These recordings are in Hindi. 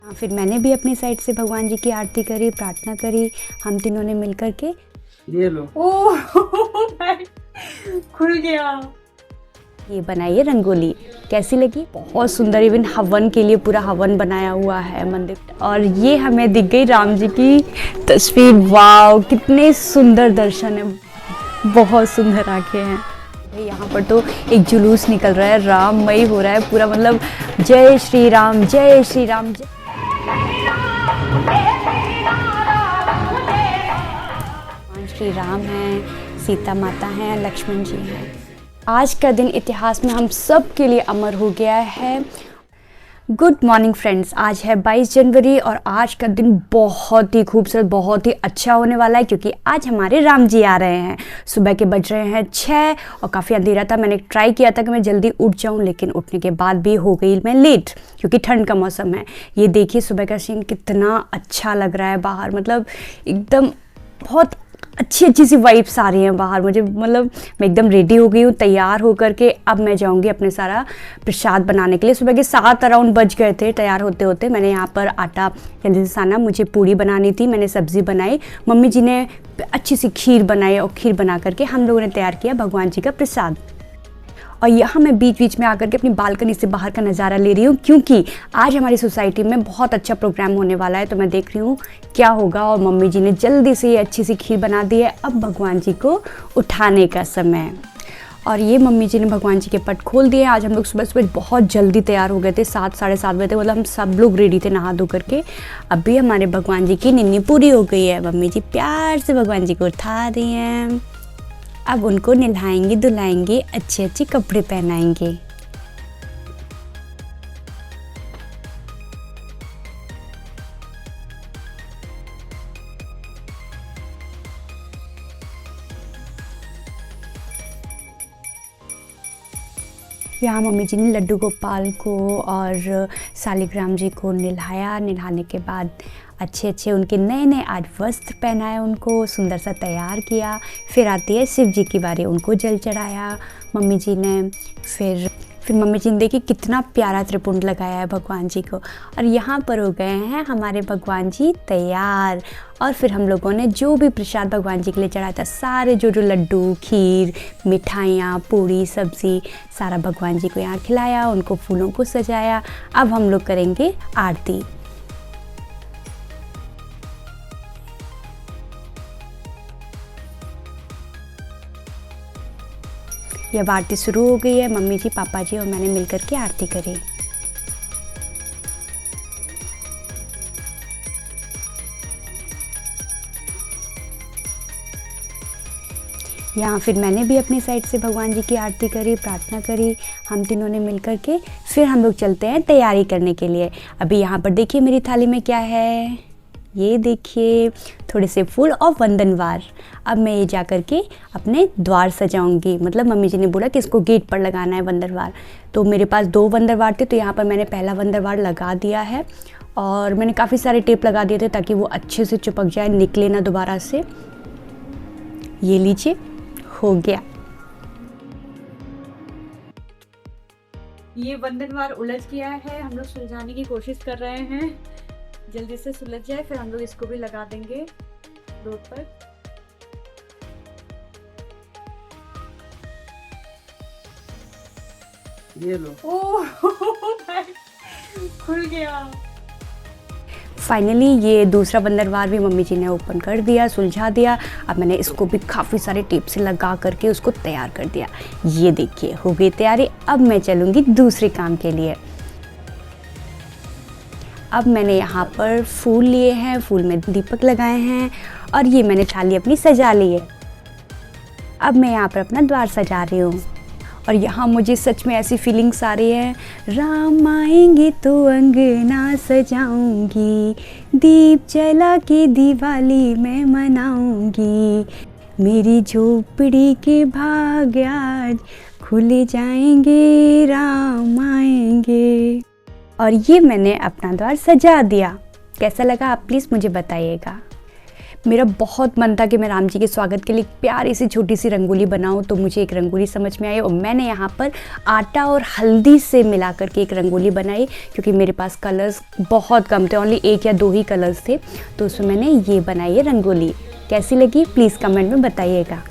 फिर मैंने भी अपनी साइड से भगवान जी की आरती करी, प्रार्थना करी, हम तीनों ने मिल कर के। ये लो। ओह खुल गया। ये बनाई है रंगोली, कैसी लगी? बहुत सुंदर, इवन हवन के लिए पूरा हवन बनाया हुआ है मंदिर। और ये हमें दिख गई राम जी की तस्वीर। वाव, कितने सुंदर दर्शन है, बहुत सुंदर आंखें हैं। यहाँ पर तो एक जुलूस निकल रहा है, राममय हो रहा है पूरा, मतलब जय श्री राम, जय श्री राम। श्री राम हैं, सीता माता हैं, लक्ष्मण जी हैं। आज का दिन इतिहास में हम सब के लिए अमर हो गया है। गुड मॉर्निंग फ्रेंड्स, आज है 22 जनवरी और आज का दिन बहुत ही खूबसूरत, बहुत ही अच्छा होने वाला है क्योंकि आज हमारे राम जी आ रहे हैं। सुबह के बज रहे हैं 6 और काफ़ी अंधेरा था। मैंने ट्राई किया था कि मैं जल्दी उठ जाऊं, लेकिन उठने के बाद भी हो गई मैं लेट क्योंकि ठंड का मौसम है। ये देखिए सुबह का सीन कितना अच्छा लग रहा है बाहर, मतलब एकदम बहुत अच्छी सी वाइब्स आ रही हैं बाहर मुझे। मतलब मैं एकदम रेडी हो गई हूँ, तैयार होकर के अब मैं जाऊँगी अपने सारा प्रसाद बनाने के लिए। सुबह के 7 अराउंड बज गए थे तैयार होते होते। मैंने यहाँ पर आटा जल्दी से साना, मुझे पूड़ी बनानी थी, मैंने सब्ज़ी बनाई, मम्मी जी ने अच्छी सी खीर बनाई और खीर बना करके हम लोगों ने तैयार किया भगवान जी का प्रसाद। और यहाँ मैं बीच बीच में आकर के अपनी बालकनी से बाहर का नज़ारा ले रही हूँ क्योंकि आज हमारी सोसाइटी में बहुत अच्छा प्रोग्राम होने वाला है। तो मैं देख रही हूँ क्या होगा। और मम्मी जी ने जल्दी से ये अच्छी सी खीर बना दी है। अब भगवान जी को उठाने का समय है। और ये मम्मी जी ने भगवान जी के पट खोल दिए। आज हम लोग सुबह सुबह बहुत जल्दी तैयार हो गए थे, 7 साढ़े 7 बजे तक, मतलब हम सब लोग रेडी थे नहा धो करके। अभी हमारे भगवान जी की निन्नी पूरी हो गई है। मम्मी जी प्यार से भगवान जी को उठा रही हैं। अब उनको नहलाएंगे, धुलाएंगे, अच्छे अच्छे कपड़े पहनाएंगे। यहाँ मम्मी जी ने लड्डू गोपाल को और सालिग्राम जी को नहलाया। नहलाने के बाद अच्छे अच्छे उनके नए नए आज वस्त्र पहनाए, उनको सुंदर सा तैयार किया। फिर आती है शिव जी की बारी, उनको जल चढ़ाया मम्मी जी ने। फिर मम्मी जी ने देखी कितना प्यारा त्रिपुंड लगाया है भगवान जी को। और यहाँ पर हो गए हैं हमारे भगवान जी तैयार। और फिर हम लोगों ने जो भी प्रसाद भगवान जी के लिए चढ़ाया था, सारे जो लड्डू, खीर, मिठाइयाँ, पूड़ी, सब्ज़ी, सारा भगवान जी को यहाँ खिलाया, उनको फूलों को सजाया। अब हम लोग करेंगे आरती। यह आरती शुरू हो गई है। मम्मी जी, पापा जी और मैंने मिलकर के आरती करी। यहाँ फिर मैंने भी अपनी साइड से भगवान जी की आरती करी, प्रार्थना करी, हम तीनों ने मिलकर के। फिर हम लोग चलते हैं तैयारी करने के लिए। अभी यहाँ पर देखिए मेरी थाली में क्या है, ये देखिए थोड़े से फूल और वंदनवार। अब मैं ये जा कर के अपने द्वार सजाऊंगी। मतलब मम्मी जी ने बोला कि इसको गेट पर लगाना है वंदनवार, तो मेरे पास 2 वंदनवार थे, तो यहाँ पर मैंने पहला वंदनवार लगा दिया है। और मैंने काफ़ी सारे टेप लगा दिए थे ताकि वो अच्छे से चिपक जाए, निकले ना दोबारा से। ये लीजिए, हो गया। ये वंदनवार उलझ गया है, हम लोग सुलझाने की कोशिश कर रहे हैं, जल्दी से सुलझ जाए। फिर हम लोग इसको भी लगा देंगे रोड पर। ये लो। ओह खुल गया। फाइनली ये दूसरा वंदनवार भी मम्मी जी ने ओपन कर दिया, सुलझा दिया। अब मैंने इसको भी काफ़ी सारे टेप से लगा करके उसको तैयार कर दिया। ये देखिए हो गई तैयारी। अब मैं चलूँगी दूसरे काम के लिए। अब मैंने यहाँ पर फूल लिए हैं, फूल में दीपक लगाए हैं और ये मैंने थाली अपनी सजा ली है। अब मैं यहाँ पर अपना द्वार सजा रही हूँ और यहाँ मुझे सच में ऐसी फीलिंग्स आ रही है, राम आएंगे तो अंगना सजाऊंगी, दीप जला के दिवाली मैं मनाऊंगी, मेरी झोपड़ी के भाग्य आज खुले जाएंगे, राम आएंगे। और ये मैंने अपना द्वार सजा दिया। कैसा लगा आप प्लीज़ मुझे बताइएगा। मेरा बहुत मन था कि मैं राम जी के स्वागत के लिए प्यारी सी छोटी सी रंगोली बनाऊं, तो मुझे एक रंगोली समझ में आई और मैंने यहाँ पर आटा और हल्दी से मिला करके एक रंगोली बनाई, क्योंकि मेरे पास कलर्स बहुत कम थे, ओनली 1 या 2 ही कलर्स थे। तो उसमें मैंने ये बनाई है रंगोली। कैसी लगी प्लीज़ कमेंट में बताइएगा।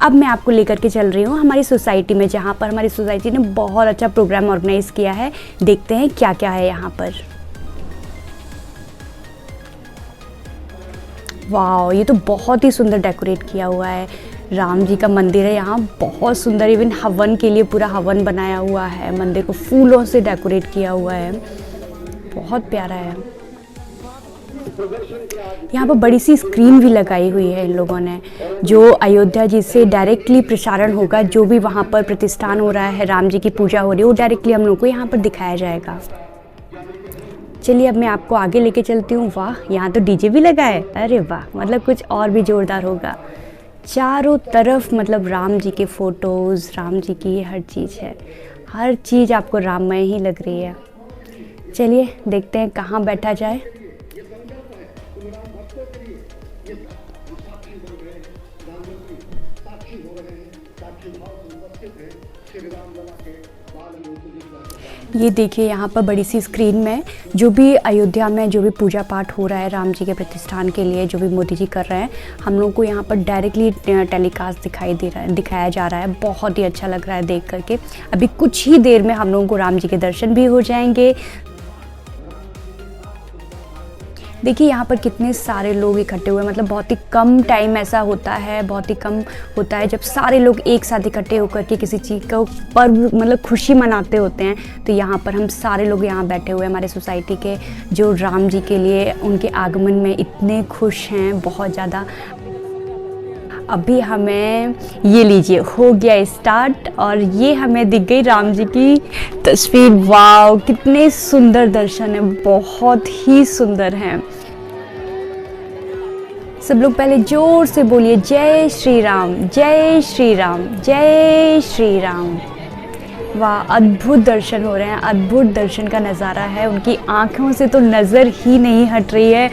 अब मैं आपको लेकर के चल रही हूँ हमारी सोसाइटी में, जहाँ पर हमारी सोसाइटी ने बहुत अच्छा प्रोग्राम ऑर्गेनाइज़ किया है। देखते हैं क्या क्या है यहाँ पर। वाह, ये तो बहुत ही सुंदर डेकोरेट किया हुआ है। राम जी का मंदिर है यहाँ, बहुत सुंदर। इवन हवन के लिए पूरा हवन बनाया हुआ है, मंदिर को फूलों से डेकोरेट किया हुआ है, बहुत प्यारा है। यहाँ पर बड़ी सी स्क्रीन भी लगाई हुई है इन लोगों ने, जो अयोध्या जी से डायरेक्टली प्रसारण होगा। जो भी वहाँ पर प्रतिष्ठान हो रहा है, राम जी की पूजा हो रही है, वो डायरेक्टली हम लोग को यहाँ पर दिखाया जाएगा। चलिए अब मैं आपको आगे लेके चलती हूँ। वाह, यहाँ तो डीजे भी लगा है। अरे वाह, मतलब कुछ और भी जोरदार होगा। चारों तरफ मतलब राम जी के फ़ोटोज़, राम जी की हर चीज़ है, हर चीज़ आपको राममय ही लग रही है। चलिए देखते हैं कहाँ बैठा जाए। ये देखिए यहाँ पर बड़ी सी स्क्रीन में जो भी अयोध्या में जो भी पूजा पाठ हो रहा है राम जी के प्रतिष्ठान के लिए, जो भी मोदी जी कर रहे हैं, हम लोग को यहाँ पर डायरेक्टली टेलीकास्ट दिखाया जा रहा है। बहुत ही अच्छा लग रहा है देख करके। अभी कुछ ही देर में हम लोगों को राम जी के दर्शन भी हो जाएंगे। देखिए यहाँ पर कितने सारे लोग इकट्ठे हुए हैं, मतलब बहुत ही कम टाइम ऐसा होता है, बहुत ही कम होता है जब सारे लोग एक साथ इकट्ठे होकर के किसी चीज़ का पर्व मतलब खुशी मनाते होते हैं। तो यहाँ पर हम सारे लोग यहाँ बैठे हुए हैं हमारे सोसाइटी के, जो राम जी के लिए उनके आगमन में इतने खुश हैं, बहुत ज़्यादा। अभी हमें ये लीजिए हो गया स्टार्ट, और ये हमें दिख गई राम जी की तस्वीर। वाव, कितने सुंदर दर्शन है, बहुत ही सुंदर हैं। सब लोग पहले जोर से बोलिए जय श्री राम, जय श्री राम, जय श्री राम। वाह, अद्भुत दर्शन हो रहे हैं, अद्भुत दर्शन का नज़ारा है। उनकी आँखों से तो नज़र ही नहीं हट रही है।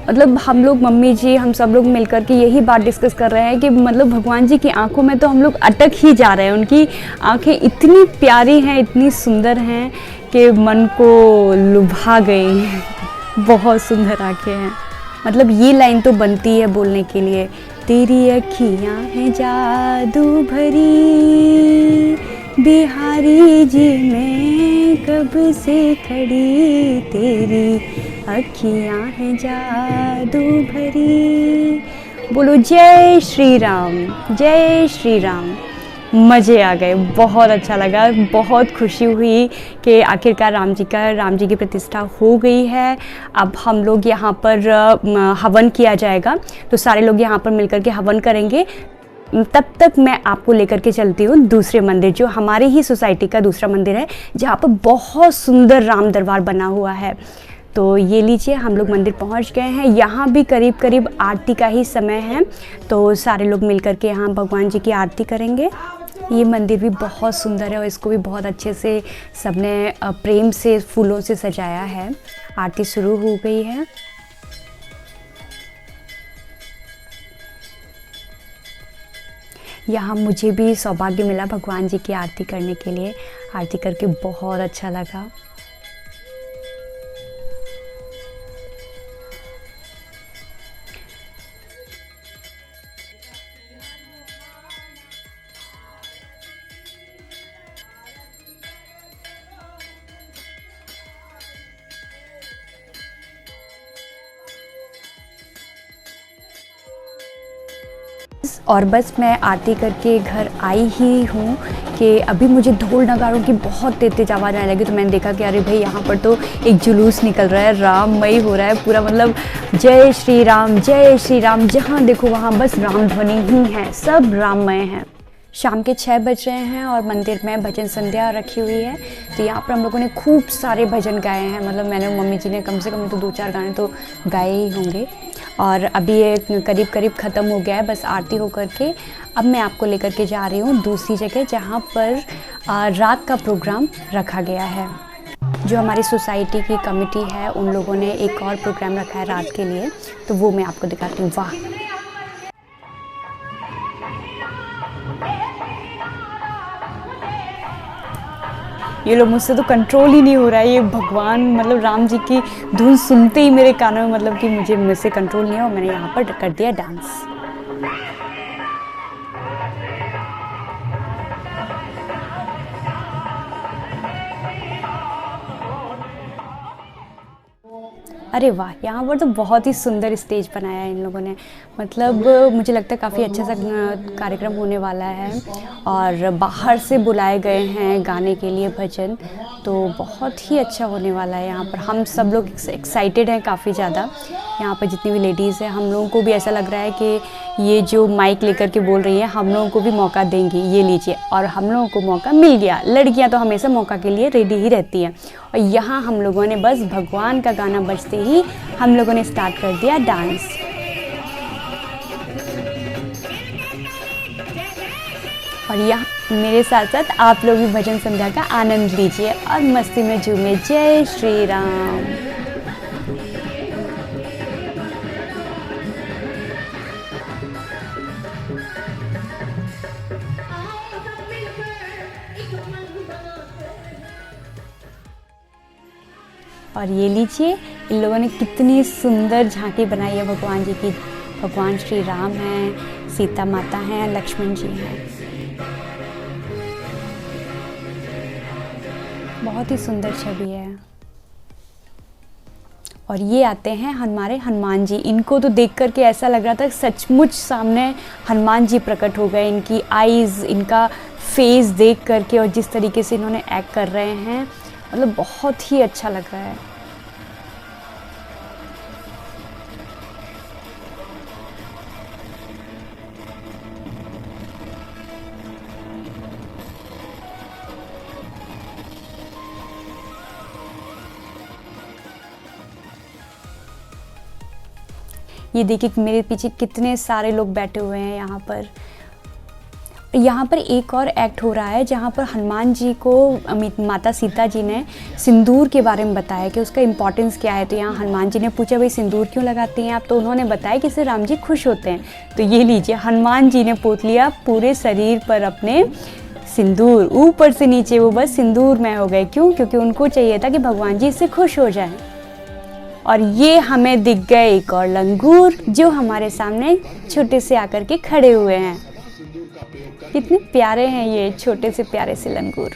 मतलब हम लोग, मम्मी जी, हम सब लोग मिलकर के यही बात डिस्कस कर रहे हैं कि मतलब भगवान जी की आंखों में तो हम लोग अटक ही जा रहे हैं। उनकी आंखें इतनी प्यारी हैं, इतनी सुंदर हैं कि मन को लुभा गई। बहुत सुंदर आंखें हैं। मतलब ये लाइन तो बनती है बोलने के लिए, तेरी अखियाँ हैं जादू भरी, बिहारी जी मैं कब से खड़ी, तेरी अखियाँ हैं जादू भरी। बोलो जय श्री राम, जय श्री राम। मज़े आ गए, बहुत अच्छा लगा, बहुत खुशी हुई कि आखिरकार राम जी की प्रतिष्ठा हो गई है। अब हम लोग यहाँ पर हवन किया जाएगा, तो सारे लोग यहाँ पर मिलकर के हवन करेंगे। तब तक मैं आपको लेकर के चलती हूँ दूसरे मंदिर, जो हमारे ही सोसाइटी का दूसरा मंदिर है, जहाँ पर बहुत सुंदर राम दरबार बना हुआ है। तो ये लीजिए, हम लोग मंदिर पहुँच गए हैं। यहाँ भी करीब करीब आरती का ही समय है, तो सारे लोग मिलकर के यहाँ भगवान जी की आरती करेंगे। ये मंदिर भी बहुत सुंदर है और इसको भी बहुत अच्छे से सबने प्रेम से फूलों से सजाया है। आरती शुरू हो गई है। यहाँ मुझे भी सौभाग्य मिला भगवान जी की आरती करने के लिए। आरती करके बहुत अच्छा लगा। और बस मैं आरती करके घर आई ही हूँ कि अभी मुझे ढोल नगाड़ों की बहुत तेज आवाज़ आने लगी। तो मैंने देखा कि अरे भाई, यहाँ पर तो एक जुलूस निकल रहा है, राममय हो रहा है पूरा। मतलब जय श्री राम, जय श्री राम, जहाँ देखो वहाँ बस राम ध्वनि ही है, सब राममय हैं। शाम के 6 बज रहे हैं और मंदिर में भजन संध्या रखी हुई है। तो यहाँ पर हम लोगों ने खूब सारे भजन गाए हैं। मतलब मैंने, मम्मी जी ने कम से कम तो 2-4 गाने तो गाए ही होंगे। और अभी ये करीब करीब ख़त्म हो गया है, बस आरती हो करके अब मैं आपको लेकर के जा रही हूँ दूसरी जगह, जहाँ पर रात का प्रोग्राम रखा गया है। जो हमारी सोसाइटी की कमेटी है उन लोगों ने एक और प्रोग्राम रखा है रात के लिए, तो वो मैं आपको दिखाती हूँ। वाह, ये लोग मुझसे तो कंट्रोल ही नहीं हो रहा है। ये भगवान मतलब राम जी की धुन सुनते ही मेरे कानों में मतलब कि मुझसे कंट्रोल नहीं हो, मैंने यहाँ पर कर दिया डांस। अरे वाह, यहाँ पर तो बहुत ही सुंदर स्टेज बनाया है इन लोगों ने। मतलब मुझे लगता है काफ़ी अच्छा सा कार्यक्रम होने वाला है और बाहर से बुलाए गए हैं गाने के लिए भजन, तो बहुत ही अच्छा होने वाला है। यहाँ पर हम सब लोग एक्साइटेड हैं काफ़ी ज़्यादा। यहाँ पर जितनी भी लेडीज़ हैं, हम लोगों को भी ऐसा लग रहा है कि ये जो माइक लेकर के बोल रही हैं हम लोगों को भी मौका देंगी, ये लीजिए। और हम लोगों को मौका मिल गया। लड़कियाँ तो हमेशा मौका के लिए रेडी ही रहती हैं। और यहाँ हम लोगों ने बस भगवान का गाना बजते ही हम लोगों ने स्टार्ट कर दिया डांस। और यहाँ मेरे साथ साथ आप लोग भी भजन संध्या का आनंद लीजिए और मस्ती में झूमे। जय श्री राम। और ये लीजिए, इन लोगों ने कितनी सुंदर झांकी बनाई है भगवान जी की। भगवान श्री राम हैं, सीता माता हैं, लक्ष्मण जी हैं। बहुत ही सुंदर छवि है। और ये आते हैं हमारे हनुमान जी। इनको तो देख करके ऐसा लग रहा था सचमुच सामने हनुमान जी प्रकट हो गए। इनकी आईज़, इनका फेस देख करके और जिस तरीके से इन्होंने एक्ट कर रहे हैं, मतलब बहुत ही अच्छा लग रहा है। ये देखिए मेरे पीछे कितने सारे लोग बैठे हुए हैं यहाँ पर। यहाँ पर एक और एक्ट हो रहा है जहाँ पर हनुमान जी को माता सीता जी ने सिंदूर के बारे में बताया कि उसका इम्पोर्टेंस क्या है। तो यहाँ हनुमान जी ने पूछा भाई सिंदूर क्यों लगाती हैं आप, तो उन्होंने बताया कि इससे राम जी खुश होते हैं। तो ये लीजिए, हनुमान जी ने पोत लिया पूरे शरीर पर अपने सिंदूर, ऊपर से नीचे वो बस सिंदूर में हो गए। क्यों? क्योंकि उनको चाहिए था कि भगवान जी इससे खुश हो जाएं। और ये हमें दिख गए एक और लंगूर जो हमारे सामने छोटे से आकर के खड़े हुए हैं। कितने प्यारे हैं ये छोटे से प्यारे से लंगूर।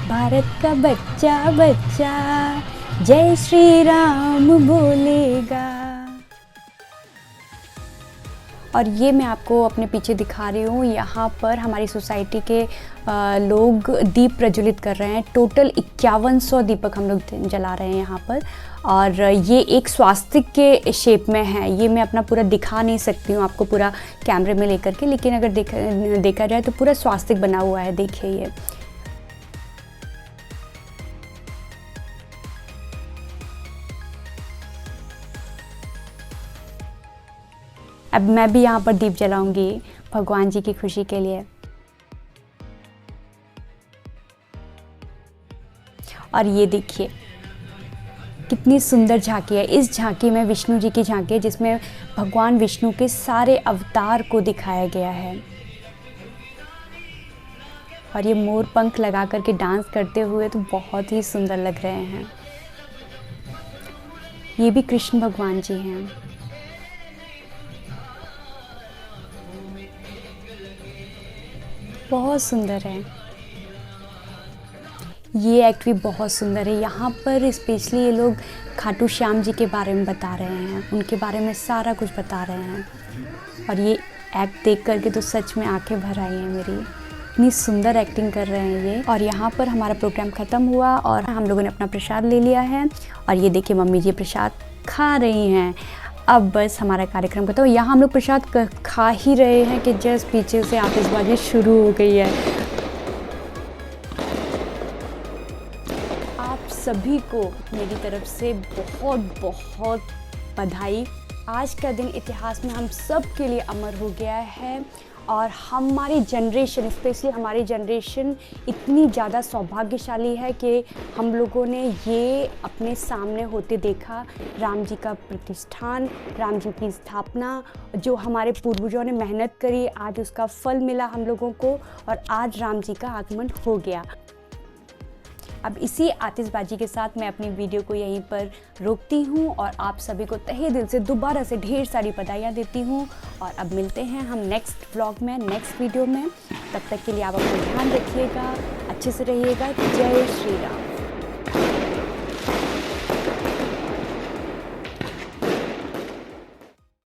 भारत का बच्चा बच्चा जय श्री राम बोलेगा। और ये मैं आपको अपने पीछे दिखा रही हूँ। यहाँ पर हमारी सोसाइटी के लोग दीप प्रज्वलित कर रहे हैं। टोटल 5100 दीपक हम लोग जला रहे हैं यहाँ पर। और ये एक स्वास्तिक के शेप में है। ये मैं अपना पूरा दिखा नहीं सकती हूँ आपको पूरा कैमरे में लेकर के, लेकिन अगर देखा जाए तो पूरा स्वास्तिक बना हुआ है। देखिए ये अब मैं भी यहाँ पर दीप जलाऊंगी भगवान जी की खुशी के लिए। और ये देखिए कितनी सुंदर झांकी है। इस झांकी में विष्णु जी की झांकी है जिसमें भगवान विष्णु के सारे अवतार को दिखाया गया है। और ये मोर पंख लगा करके डांस करते हुए तो बहुत ही सुंदर लग रहे हैं। ये भी कृष्ण भगवान जी हैं। बहुत सुंदर है। ये एक्ट भी बहुत सुंदर है। यहाँ पर स्पेशली ये लोग खाटू श्याम जी के बारे में बता रहे हैं, उनके बारे में सारा कुछ बता रहे हैं। और ये एक्ट देख करके तो सच में आंखें भर आई हैं मेरी। इतनी सुंदर एक्टिंग कर रहे हैं ये। और यहाँ पर हमारा प्रोग्राम ख़त्म हुआ और हम लोगों ने अपना प्रसाद ले लिया है। और ये देखिए मम्मी जी प्रसाद खा रही हैं। अब बस हमारा कार्यक्रम खत्म। यहाँ हम लोग प्रसाद खा ही रहे हैं कि जस्ट पीछे से आतिशबाजी शुरू हो गई है। आप सभी को मेरी तरफ से बहुत बहुत बधाई। आज का दिन इतिहास में हम सब के लिए अमर हो गया है और हमारी जनरेशन, स्पेशली हमारी जनरेशन इतनी ज़्यादा सौभाग्यशाली है कि हम लोगों ने ये अपने सामने होते देखा। राम जी का प्रतिष्ठान, राम जी की स्थापना, जो हमारे पूर्वजों ने मेहनत करी, आज उसका फल मिला हम लोगों को और आज राम जी का आगमन हो गया। अब इसी आतिशबाजी के साथ मैं अपनी वीडियो को यहीं पर रोकती हूँ और आप सभी को तहे दिल से दोबारा से ढेर सारी बधाइयाँ देती हूँ। और अब मिलते हैं हम नेक्स्ट व्लॉग में, नेक्स्ट वीडियो में। तब तक के लिए आप अपना ध्यान रखिएगा, अच्छे से रहिएगा। जय श्री राम।